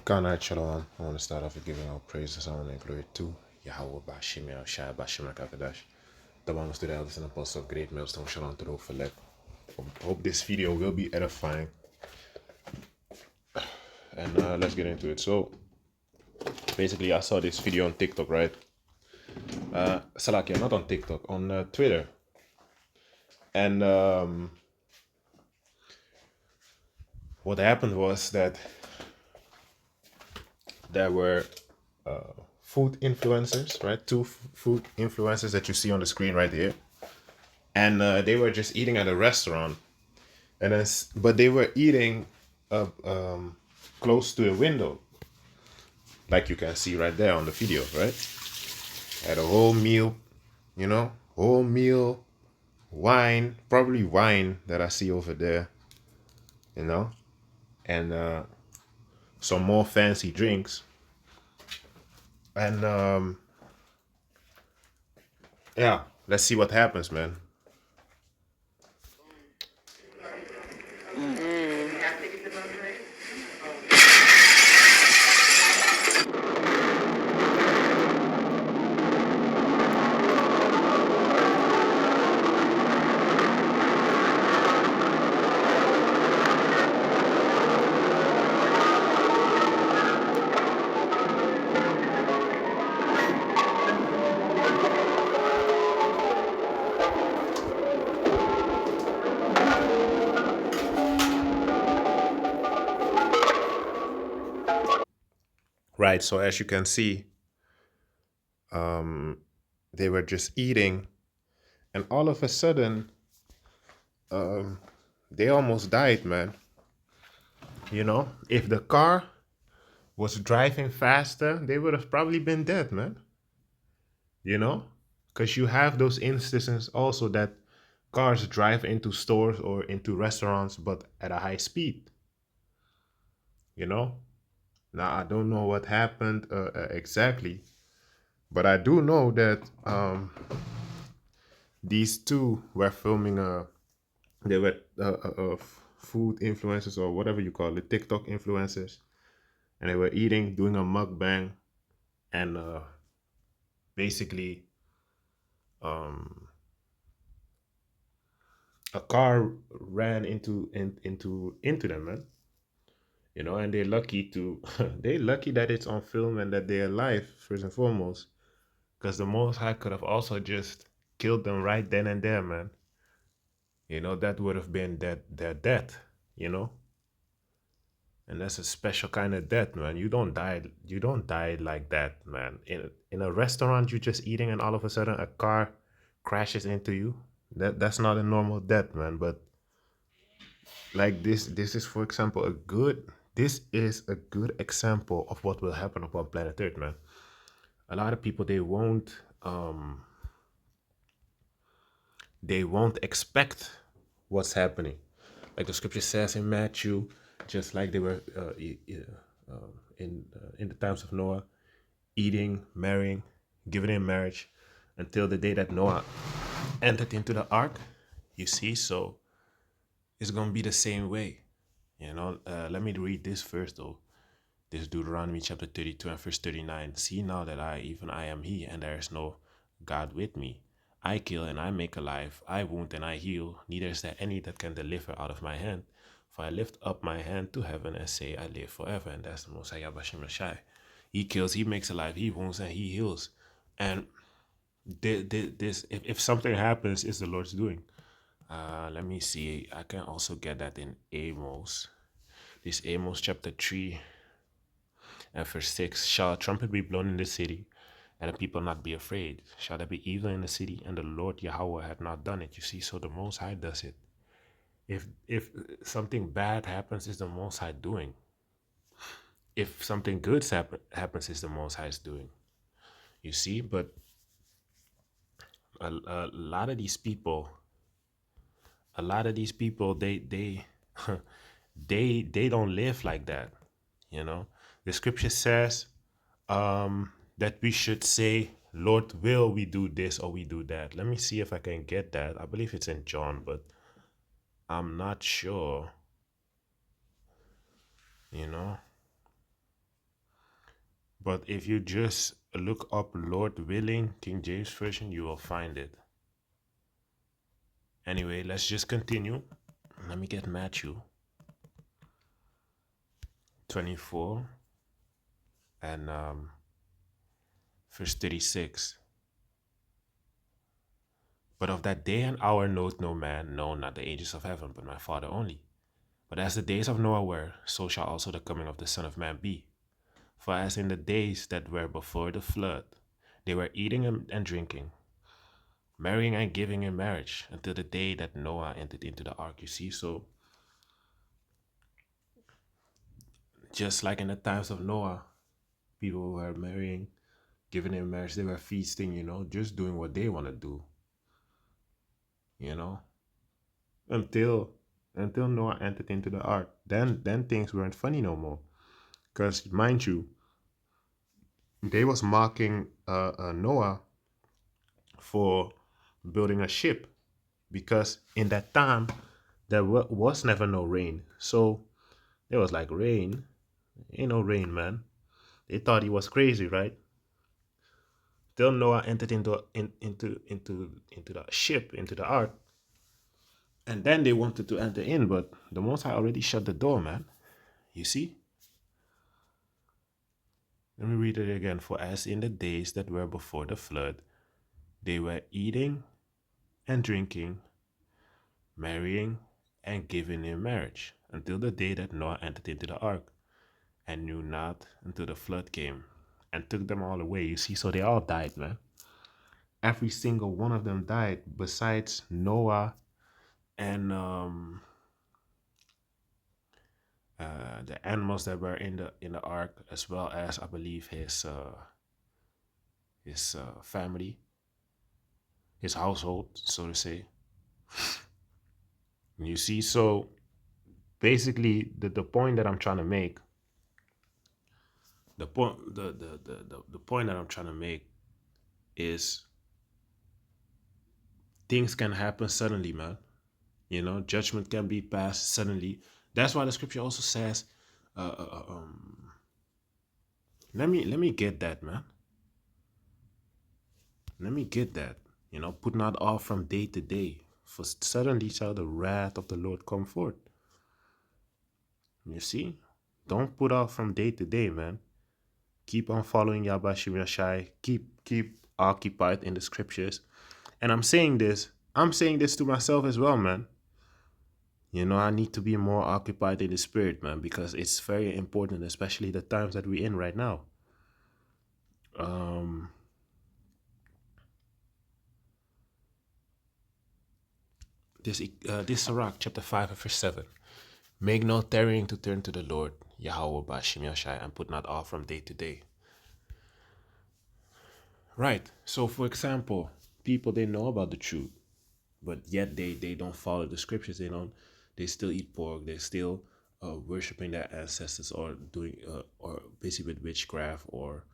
Ghana Shalom. I want to start off with giving all praises, honor, and glory to Yahweh Bashim El Shai Bashim Rakakadash. The one to the elders and apostles of Great Millstone Shalom to the Ophelek. Hope this video will be edifying. And let's get into it. So, basically, I saw this video on TikTok, right? Salakia, not on TikTok, on Twitter. And what happened was that there were food influencers, right? Two food influencers that you see on the screen right here. And they were just eating at a restaurant. And but they were eating close to a window, like you can see right there on the video, right? Had a whole meal, whole meal, wine, probably wine that I see over there, and some more fancy drinks. And yeah, let's see what happens, man. Right, so as you can see, they were just eating, and all of a sudden, they almost died, man. If the car was driving faster, they would have probably been dead, man. Because you have those instances also that cars drive into stores or into restaurants, but at a high speed. Now I don't know what happened exactly, but I do know that these two were filming they were food influencers or whatever you call it, TikTok influencers, and they were eating, doing a mukbang, and basically a car ran into them, man. And they're lucky to they're lucky that it's on film and that they're alive first and foremost, because the Most High could have also just killed them right then and there, man. That would have been their death, you know. And that's a special kind of death, man. You don't die like that, man. In a restaurant, you're just eating, and all of a sudden a car crashes into you. That's not a normal death, man. But like this is, for example, this is a good example of what will happen upon planet Earth, man. A lot of people, they won't expect what's happening. Like the scripture says in Matthew, just like they were in the times of Noah, eating, marrying, giving in marriage, until the day that Noah entered into the ark. You see, so it's gonna be the same way. Let me read this first though. This is Deuteronomy chapter 32 and verse 39. See now that I am he, and there is no God with me. I kill and I make alive. I wound and I heal. Neither is there any that can deliver out of my hand. For I lift up my hand to heaven and say, I live forever. And that's the Most High Yahweh Shai. He kills, he makes alive, he wounds, and he heals. And this, if something happens, it's the Lord's doing. Let me see. I can also get that in Amos. This Amos chapter 3 and verse 6. Shall a trumpet be blown in the city, and the people not be afraid? Shall there be evil in the city, and the Lord Yahweh had not done it? You see, so the Most High does it. If something bad happens, it's the Most High doing. If something good happens, it's the Most High's doing. You see, but a lot of these people, they they don't live like that. The scripture says that we should say, Lord, will we do this or we do that? Let me see if I can get that. I believe it's in John, but I'm not sure. But if you just look up Lord willing, King James Version, you will find it. Anyway, let's just continue. Let me get Matthew 24 and verse 36. But of that day and hour knoweth no man, no, not the angels of heaven, but my Father only. But as the days of Noah were, so shall also the coming of the Son of Man be. For as in the days that were before the flood, they were eating and drinking, marrying and giving in marriage, until the day that Noah entered into the ark. You see, so just like in the times of Noah, people were marrying, giving in marriage, they were feasting, just doing what they want to do, you know, until Noah entered into the ark. Then things weren't funny no more. Because mind you, they was mocking Noah for building a ship, because in that time there was never no rain. So it was like, rain? Ain't no rain, man. They thought he was crazy, right? Till Noah entered into the ship, into the ark, and then they wanted to enter in, but the Most High already shut the door, man. You see? Let me read it again. For as in the days that were before the flood, they were eating and drinking, marrying and giving in marriage, until the day that Noah entered into the ark, and knew not until the flood came and took them all away. You see, so they all died, man. Every single one of them died, besides Noah and the animals that were in the ark, as well as, I believe, his family, his household, so to say. You see, so basically, the point that I'm trying to make, the point that I'm trying to make is, things can happen suddenly, man. Judgment can be passed suddenly. That's why the scripture also says, uh, uh, uh, um, let me get that, man. Let me get that. Put not off from day to day, for suddenly shall the wrath of the Lord come forth. You see? Don't put off from day to day, man. Keep on following Yabashim Yashai. Keep occupied in the scriptures. And I'm saying this to myself as well, man. I need to be more occupied in the spirit, man, because it's very important, especially the times that we're in right now. Um, this Sirach, chapter 5, and verse 7. Make no tarrying to turn to the Lord, Yahweh Bashim Yashai, and put not off from day to day. Right. So, for example, people, they know about the truth, but yet they don't follow the scriptures. They still eat pork. They're still worshiping their ancestors, or doing or busy with witchcraft, or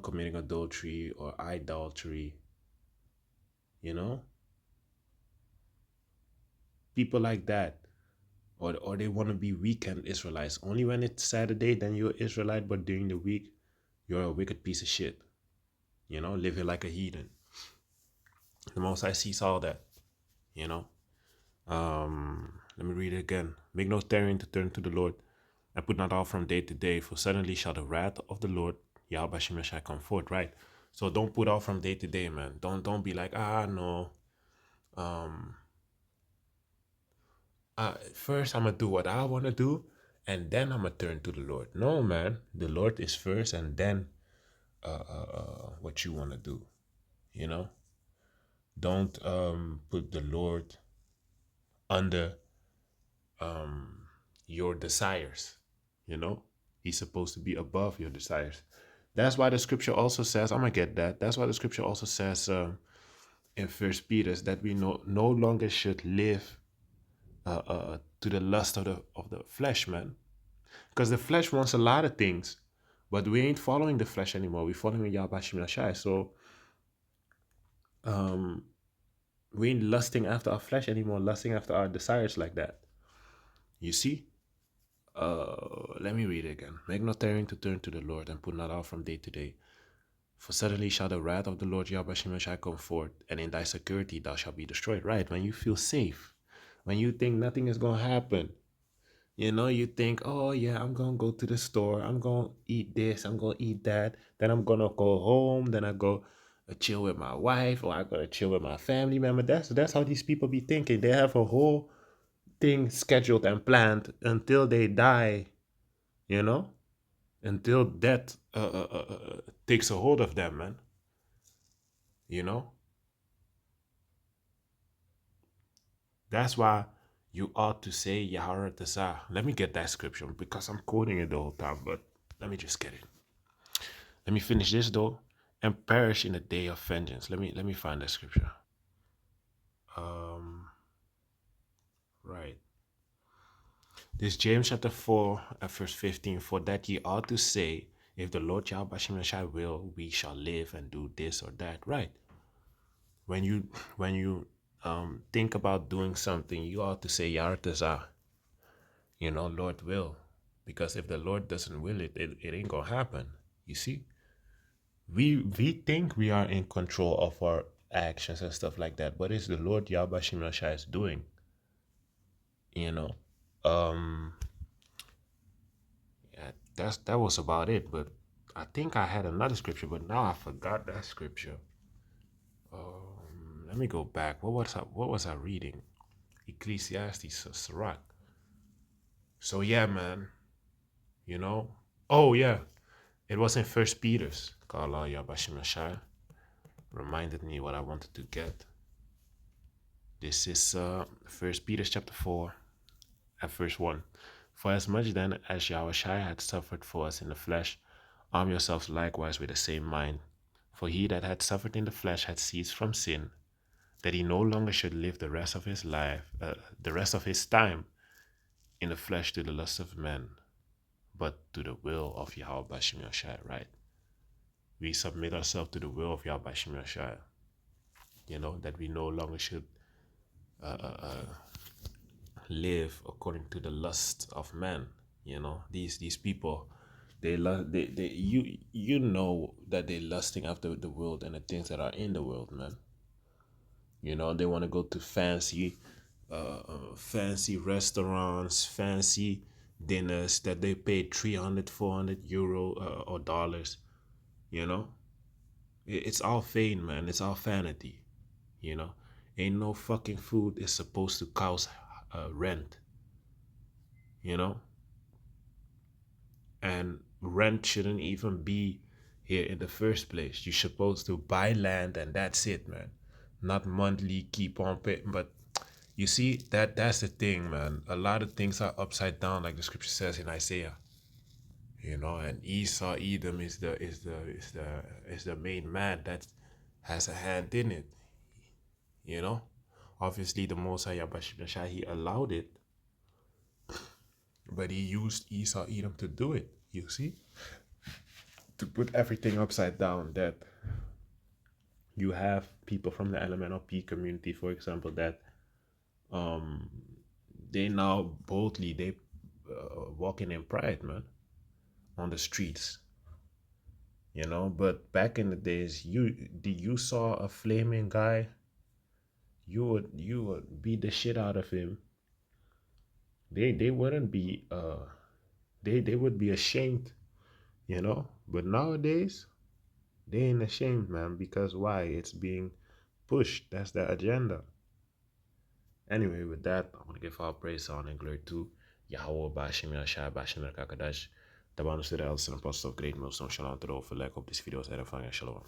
committing adultery or idolatry. You know, people like that, or they want to be weekend Israelites. Only when it's Saturday, then you're Israelite, but during the week, you're a wicked piece of shit. Living like a heathen. The Most High sees all that. You know. Let me read it again. Make no tarrying to turn to the Lord, and put not off from day to day, for suddenly shall the wrath of the Lord Yahweh shall come forth. Right. So don't put off from day to day, man. Don't be like, no. First I'm gonna do what I wanna do, and then I'm gonna turn to the Lord. No, man. The Lord is first, and then what you wanna do. You know. Don't put the Lord under your desires. He's supposed to be above your desires. That's why the scripture also says, I'm gonna get that. That's why the scripture also says in First Peter that we no longer should live to the lust of the flesh, man. Because the flesh wants a lot of things, but we ain't following the flesh anymore. We're following Yahweh Shai. So we ain't lusting after our flesh anymore, lusting after our desires like that. You see? let me read it again. Make not tarrying to turn to the Lord, and put not off from day to day. For suddenly shall the wrath of the Lord Yahweh shall come forth, and in thy security thou shalt be destroyed. Right, when you feel safe, when you think nothing is going to happen, you think, oh yeah, I'm going to go to the store, I'm going to eat this, I'm going to eat that, then I'm going to go home, then I go chill with my wife, or I'm going to chill with my family member. That's how these people be thinking. They have a whole thing scheduled and planned until they die, you know, until death takes a hold of them, man. You know, that's why you ought to say Yahweh Tazah. Let me get that scripture because I'm quoting it the whole time, but let me just get it. Let me finish this though, and perish in the day of vengeance. Let me find that scripture. Right. This James chapter 4 at verse 15. For that ye ought to say, if the Lord Yahweh will, we shall live and do this or that. Right. When you think about doing something, you ought to say Yartazah. Lord will. Because if the Lord doesn't will it, it ain't gonna happen. You see? We think we are in control of our actions and stuff like that, but it's the Lord Yahweh Shimashai is doing. You know. Yeah, that was about it, but I think I had another scripture, but now I forgot that scripture. Let me go back. What was I reading? Ecclesiastes, Sirach. So yeah, man. You know. Oh yeah, it was in First Peter's. Kala Yabashimashai reminded me what I wanted to get. This is First Peter chapter 4, at verse 1. For as much then as Yahushua had suffered for us in the flesh, arm yourselves likewise with the same mind. For he that had suffered in the flesh had ceased from sin, that he no longer should live the rest of his life, the rest of his time in the flesh to the lust of men, but to the will of Yahweh Bashim Yashai, right? We submit ourselves to the will of Yahweh Bashim Yashai. That we no longer should live according to the lust of men. These people, you know that they're lusting after the world and the things that are in the world, man. They want to go to fancy restaurants, fancy dinners that they pay 300 400 euro or dollars. It's all vain, man. It's all vanity. you know Ain't no fucking food is supposed to cost rent. you know and rent shouldn't even be here in the first place. You're supposed to buy land and that's it, man. Not monthly keep on paying. But you see, that's the thing, man. A lot of things are upside down, like the scripture says in Isaiah. And Esau Edom is the main man that has a hand in it. you know Obviously the Most High Yabashir, he allowed it, but he used Esau Edom to do it, you see, to put everything upside down. That you have people from the Elemental P community, for example, that they now boldly they walking in pride, man, on the streets. But back in the days, you saw a flaming guy, you would beat the shit out of him. They wouldn't be they would be ashamed. But nowadays they ain't ashamed, man, because why? It's being pushed. That's the agenda. Anyway, with that, I want to give all praise, honor, and glory to Yahweh Bashim Yashai Bashim Kakadash. Taban studie als een post of great milestone. Shalom to the overleg op deze video. Shalom.